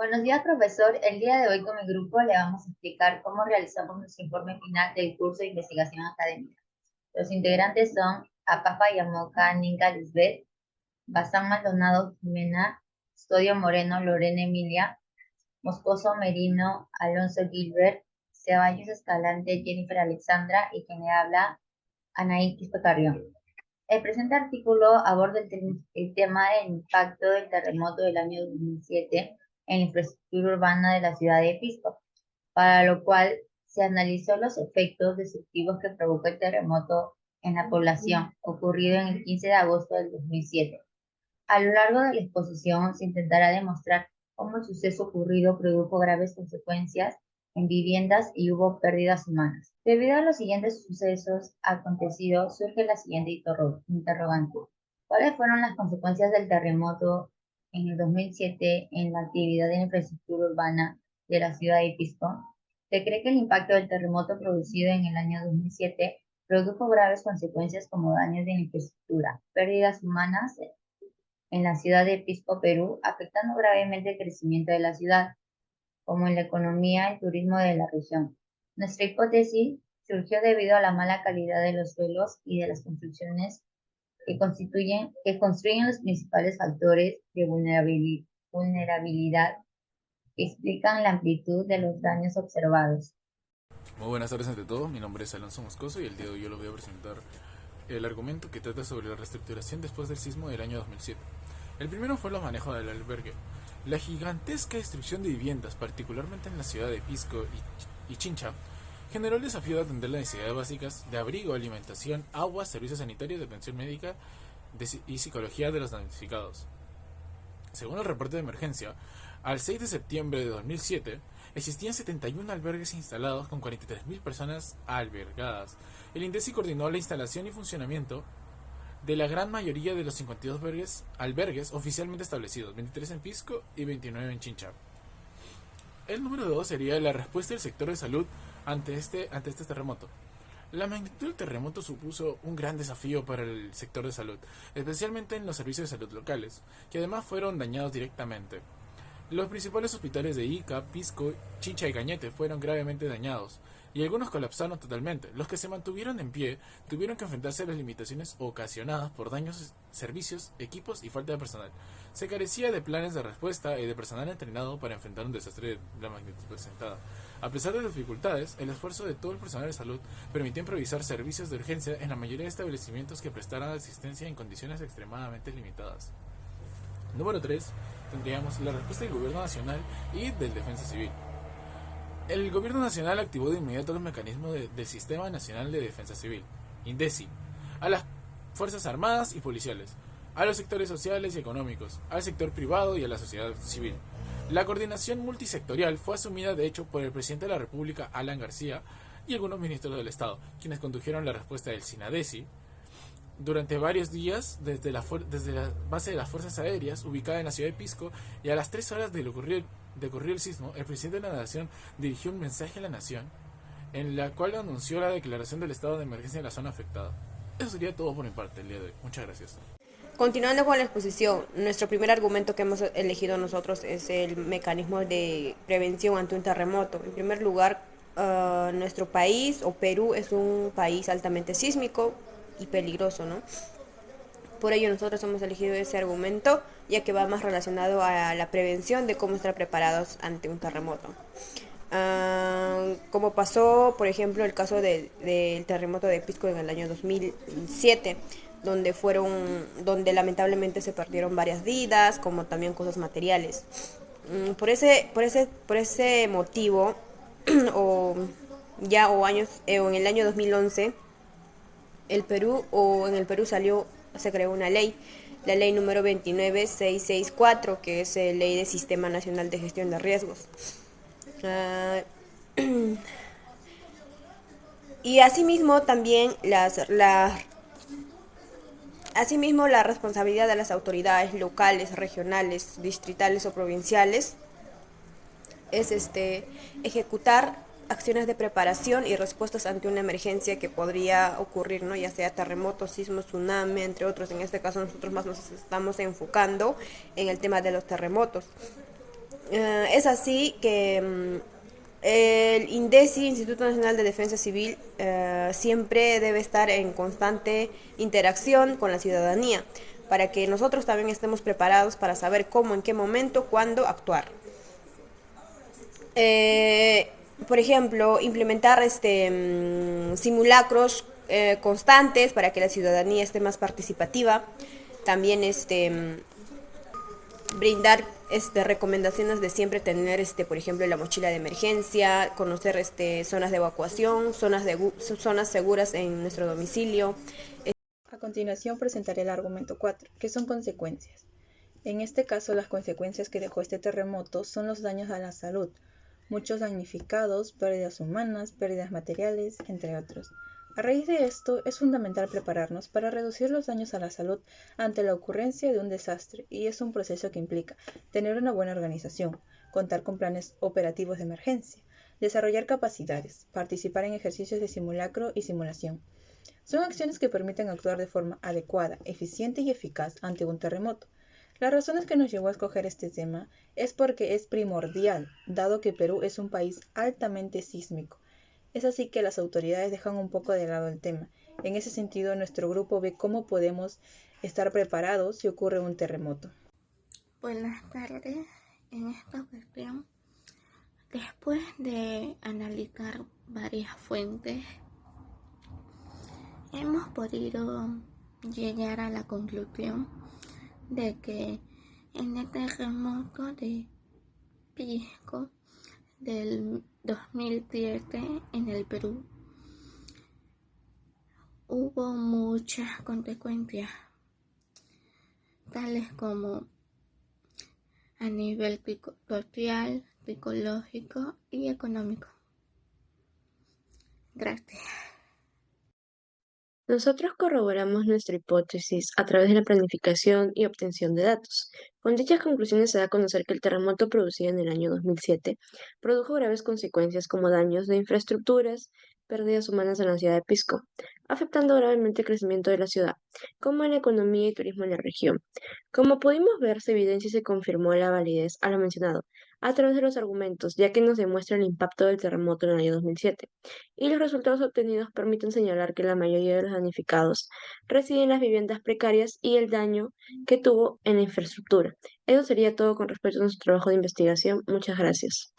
Buenos días, profesor. El día de hoy con mi grupo le vamos a explicar cómo realizamos nuestro informe final del curso de investigación académica. Los integrantes son Apapa Yamoca, Ninka Lisbeth, Bazán Maldonado Jimena, Custodio Moreno Lorena Emilia, Moscoso Merino Alonso Gilbert, Ceballos Escalante Jennifer Alexandra y quien le habla Anaí Quispe Carrión. El presente artículo aborda el tema del impacto del terremoto del año 2007 en la infraestructura urbana de la ciudad de Pisco, para lo cual se analizó los efectos destructivos que provocó el terremoto en la población, ocurrido en el 15 de agosto del 2007. A lo largo de la exposición se intentará demostrar cómo el suceso ocurrido produjo graves consecuencias en viviendas y hubo pérdidas humanas. Debido a los siguientes sucesos acontecidos, surge la siguiente interrogante. ¿Cuáles fueron las consecuencias del terremoto en el 2007 en la actividad de infraestructura urbana de la ciudad de Pisco? Se cree que el impacto del terremoto producido en el año 2007 produjo graves consecuencias como daños de la infraestructura, pérdidas humanas en la ciudad de Pisco, Perú, afectando gravemente el crecimiento de la ciudad, como en la economía y el turismo de la región. Nuestra hipótesis surgió debido a la mala calidad de los suelos y de las construcciones que construyen los principales factores de vulnerabilidad que explican la amplitud de los daños observados. Muy buenas tardes ante todos, mi nombre es Alonso Moscoso y el día de hoy yo les voy a presentar el argumento que trata sobre la reestructuración después del sismo del año 2007. El primero fue el manejo del albergue. La gigantesca destrucción de viviendas, particularmente en la ciudad de Pisco y Chincha, generó el desafío de atender las necesidades básicas de abrigo, alimentación, agua, servicios sanitarios, de atención médica y psicología de los damnificados. Según el reporte de emergencia, al 6 de septiembre de 2007 existían 71 albergues instalados con 43.000 personas albergadas. El INDECI coordinó la instalación y funcionamiento de la gran mayoría de los 52 albergues oficialmente establecidos, 23 en Pisco y 29 en Chincha. El número 2 sería la respuesta del sector de salud ante este terremoto. La magnitud del terremoto supuso un gran desafío para el sector de salud, especialmente en los servicios de salud locales, que además fueron dañados directamente. Los principales hospitales de Ica, Pisco, Chincha y Cañete fueron gravemente dañados, y algunos colapsaron totalmente. Los que se mantuvieron en pie tuvieron que enfrentarse a las limitaciones ocasionadas por daños, servicios, equipos y falta de personal. Se carecía de planes de respuesta y de personal entrenado para enfrentar un desastre de la magnitud presentada. A pesar de las dificultades, el esfuerzo de todo el personal de salud permitió improvisar servicios de urgencia en la mayoría de establecimientos que prestaran asistencia en condiciones extremadamente limitadas. Número 3, tendríamos la respuesta del Gobierno Nacional y del Defensa Civil. El Gobierno Nacional activó de inmediato los mecanismos del Sistema Nacional de Defensa Civil, INDECI, a las Fuerzas Armadas y Policiales, a los sectores sociales y económicos, al sector privado y a la sociedad civil. La coordinación multisectorial fue asumida de hecho por el presidente de la República, Alan García, y algunos ministros del Estado, quienes condujeron la respuesta del SINADECI durante varios días desde la base de las Fuerzas Aéreas ubicada en la ciudad de Pisco, y a las 3 horas de ocurrir el sismo, el presidente de la nación dirigió un mensaje a la nación en la cual anunció la declaración del estado de emergencia en la zona afectada. Eso sería todo por mi parte el día de hoy. Muchas gracias. Continuando con la exposición, nuestro primer argumento que hemos elegido nosotros es el mecanismo de prevención ante un terremoto. En primer lugar, nuestro país o Perú es un país altamente sísmico y peligroso, ¿no? Por ello nosotros hemos elegido ese argumento, ya que va más relacionado a la prevención de cómo estar preparados ante un terremoto. Como pasó, por ejemplo, el caso del terremoto de Pisco en el año 2007, donde lamentablemente se perdieron varias vidas, como también cosas materiales. Por ese motivo, o en el año 2011, en el Perú se creó una ley, la ley número 29664, que es la ley del Sistema Nacional de Gestión de Riesgos. Y asimismo también asimismo la responsabilidad de las autoridades locales, regionales, distritales o provinciales es ejecutar acciones de preparación y respuestas ante una emergencia que podría ocurrir, ¿no? Ya sea terremoto, sismo, tsunami, entre otros. En este caso nosotros más nos estamos enfocando en el tema de los terremotos. Es así que el INDECI, Instituto Nacional de Defensa Civil, siempre debe estar en constante interacción con la ciudadanía para que nosotros también estemos preparados para saber cómo, en qué momento, cuándo actuar. Eh, por ejemplo, implementar simulacros constantes para que la ciudadanía esté más participativa. También brindar recomendaciones de siempre tener por ejemplo la mochila de emergencia, conocer zonas de evacuación, zonas seguras en nuestro domicilio. A continuación presentaré el argumento 4, que son consecuencias. En este caso, las consecuencias que dejó este terremoto son los daños a la salud, muchos damnificados, pérdidas humanas, pérdidas materiales, entre otros. A raíz de esto, es fundamental prepararnos para reducir los daños a la salud ante la ocurrencia de un desastre, y es un proceso que implica tener una buena organización, contar con planes operativos de emergencia, desarrollar capacidades, participar en ejercicios de simulacro y simulación. Son acciones que permiten actuar de forma adecuada, eficiente y eficaz ante un terremoto. Las razones que nos llevó a escoger este tema es porque es primordial, dado que Perú es un país altamente sísmico. Es así que las autoridades dejan un poco de lado el tema. En ese sentido, nuestro grupo ve cómo podemos estar preparados si ocurre un terremoto. Buenas tardes. En esta cuestión, después de analizar varias fuentes, hemos podido llegar a la conclusión de que en el terremoto de Pisco del 2007 en el Perú hubo muchas consecuencias, tales como a nivel social, psicológico y económico. Gracias. Nosotros corroboramos nuestra hipótesis a través de la planificación y obtención de datos. Con dichas conclusiones se da a conocer que el terremoto producido en el año 2007 produjo graves consecuencias como daños de infraestructuras, pérdidas humanas en la ciudad de Pisco, afectando gravemente el crecimiento de la ciudad, como en la economía y turismo en la región. Como pudimos ver, se evidencia y se confirmó la validez a lo mencionado a través de los argumentos, ya que nos demuestra el impacto del terremoto en el año 2007 y los resultados obtenidos permiten señalar que la mayoría de los damnificados residen en las viviendas precarias y el daño que tuvo en la infraestructura. Eso sería todo con respecto a nuestro trabajo de investigación. Muchas gracias.